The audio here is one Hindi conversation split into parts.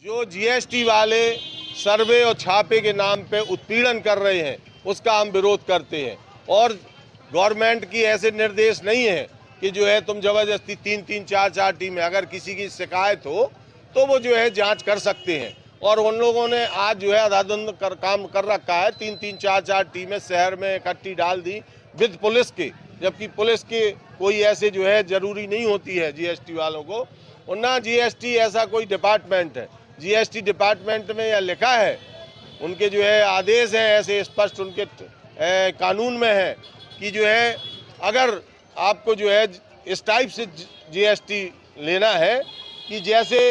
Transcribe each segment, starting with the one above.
जो जीएसटी वाले सर्वे और छापे के नाम पे उत्पीड़न कर रहे हैं उसका हम विरोध करते हैं। और गवर्नमेंट की ऐसे निर्देश नहीं है कि जो है तुम जबरदस्ती 3-3, 4-4 टीमें, अगर किसी की शिकायत हो तो वो जो है जांच कर सकते हैं। और उन लोगों ने आज जो है अंधाधुंध काम कर रखा है। 3-3, 4-4 टीमें शहर में इकट्ठी डाल दी विद पुलिस के, जबकि पुलिस के कोई ऐसे जो है जरूरी नहीं होती है जीएसटी वालों को। और ना जीएसटी ऐसा कोई डिपार्टमेंट है। जीएसटी डिपार्टमेंट में यह लिखा है, उनके जो है आदेश हैं ऐसे स्पष्ट उनके कानून में है कि जो है अगर आपको जो है इस टाइप से जीएसटी लेना है कि जैसे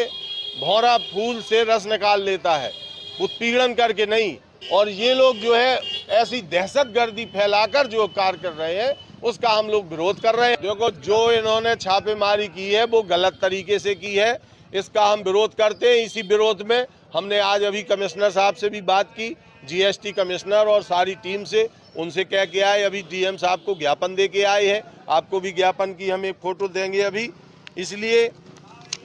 भौरा फूल से रस निकाल लेता है, उत्पीड़न करके नहीं। और ये लोग जो है ऐसी दहशतगर्दी फैलाकर जो कार्य कर रहे हैं उसका हम लोग विरोध कर रहे हैं। देखो, जो इन्होंने छापेमारी की है वो गलत तरीके से की है, इसका हम विरोध करते हैं। इसी विरोध में हमने आज अभी कमिश्नर साहब से भी बात की, जीएसटी कमिश्नर और सारी टीम से, उनसे कह के आए। अभी डीएम साहब को ज्ञापन दे के आए हैं, आपको भी ज्ञापन की हम एक फोटो देंगे अभी। इसलिए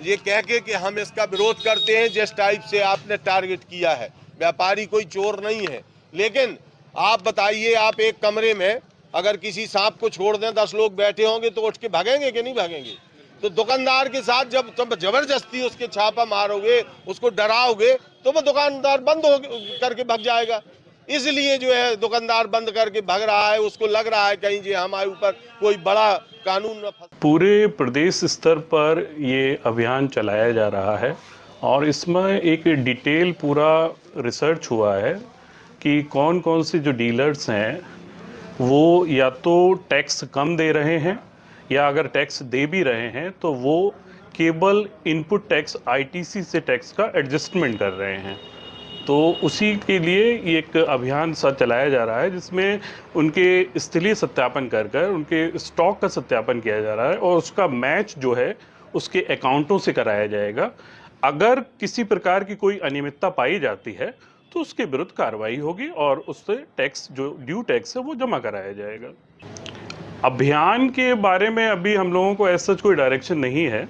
ये कह के कि हम इसका विरोध करते हैं जिस टाइप से आपने टारगेट किया है। व्यापारी कोई चोर नहीं है, लेकिन आप बताइए, आप एक कमरे में अगर किसी सांप को छोड़ दें, 10 लोग बैठे होंगे तो उठ के भागेंगे कि नहीं भागेंगे? तो दुकानदार के साथ जब जबरदस्ती उसके छापा मारोगे, उसको डराओगे, तो वो दुकानदार बंद हो करके भाग जाएगा। इसलिए जो है दुकानदार बंद करके भाग रहा है, उसको लग रहा है कहीं जो हमारे ऊपर कोई बड़ा कानून न फंसे। पूरे प्रदेश स्तर पर ये अभियान चलाया जा रहा है और इसमें एक डिटेल पूरा रिसर्च हुआ है कि कौन कौन से जो डीलर्स हैं वो या तो टैक्स कम दे रहे हैं या अगर टैक्स दे भी रहे हैं तो वो केवल इनपुट टैक्स आईटीसी से टैक्स का एडजस्टमेंट कर रहे हैं। तो उसी के लिए ये एक अभियान सा चलाया जा रहा है जिसमें उनके स्थलीय सत्यापन कर कर उनके स्टॉक का सत्यापन किया जा रहा है और उसका मैच जो है उसके अकाउंटों से कराया जाएगा। अगर किसी प्रकार की कोई अनियमितता पाई जाती है तो उसके विरुद्ध कार्रवाई होगी और उससे टैक्स जो ड्यू टैक्स है वो जमा कराया जाएगा। अभियान के बारे में अभी हम लोगों को ऐसा कोई डायरेक्शन नहीं है।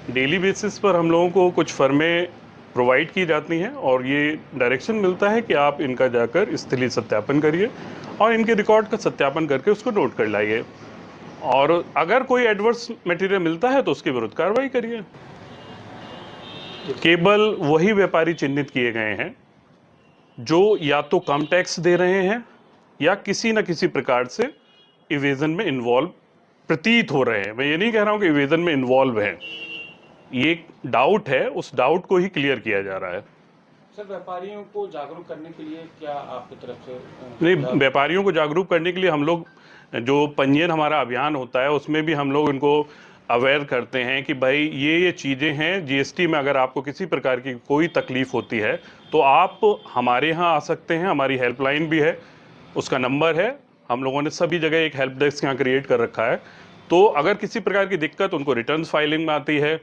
डेली बेसिस पर हम लोगों को कुछ फर्में प्रोवाइड की जाती हैं और ये डायरेक्शन मिलता है कि आप इनका जाकर स्थलीय सत्यापन करिए और इनके रिकॉर्ड का सत्यापन करके उसको नोट कर लाइए और अगर कोई एडवर्स मटेरियल मिलता है तो उसके विरुद्ध कार्रवाई करिए। केवल वही व्यापारी चिन्हित किए गए हैं जो या तो कम टैक्स दे रहे हैं या किसी न किसी प्रकार से इवेजन में इन्वॉल्व प्रतीत हो रहे हैं। मैं ये नहीं कह रहा हूं कि इवेजन में इन्वॉल्व हैं, ये एक डाउट है, उस डाउट को ही क्लियर किया जा रहा है। सर, व्यापारियों को जागरूक करने के लिए क्या आपकी तरफ से? नहीं, व्यापारियों को जागरूक करने के लिए हम लोग जो पंजीयन हमारा अभियान होता है उसमें भी हम लोग इनको अवेयर करते हैं कि भाई ये चीज़ें हैं। जीएसटी में अगर आपको किसी प्रकार की कोई तकलीफ होती है तो आप हमारे यहाँ आ सकते हैं, हमारी हेल्पलाइन भी है, उसका नंबर है। हम लोगों ने सभी जगह एक हेल्प डेस्क यहाँ क्रिएट कर रखा है। तो अगर किसी प्रकार की दिक्कत उनको रिटर्न फाइलिंग में आती है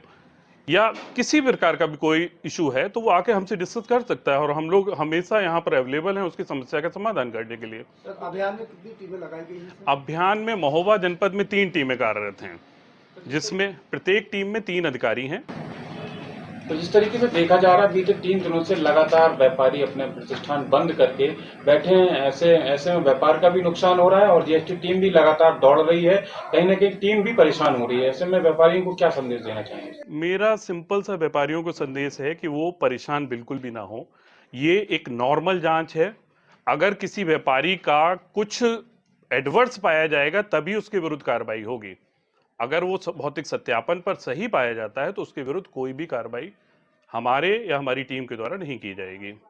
या किसी प्रकार का भी कोई इशू है तो वो आके हमसे डिस्कस कर सकता है और हम लोग हमेशा यहाँ पर अवेलेबल हैं उसकी समस्या का समाधान करने के लिए। अभियान में कितनी टीमें लगाई गई हैं? अभियान में महोबा जनपद में 3 टीमें कार्यरत हैं जिसमें प्रत्येक टीम में 3 अधिकारी हैं। तो जिस तरीके से देखा जा रहा है बीते 3 दिनों से लगातार व्यापारी अपने प्रतिष्ठान बंद करके बैठे हैं, ऐसे में व्यापार का भी नुकसान हो रहा है और जीएसटी टीम भी लगातार दौड़ रही है, कहीं ना कहीं टीम भी परेशान हो रही है। ऐसे में व्यापारियों को क्या संदेश देना चाहेंगे? मेरा सिंपल सा व्यापारियों को संदेश है कि वो परेशान बिल्कुल भी ना हो। ये एक नॉर्मल जांच है। अगर किसी व्यापारी का कुछ एडवर्स पाया जाएगा तभी उसके विरुद्ध कार्रवाई होगी। अगर वो भौतिक सत्यापन पर सही पाया जाता है तो उसके विरुद्ध कोई भी कार्रवाई हमारे या हमारी टीम के द्वारा नहीं की जाएगी।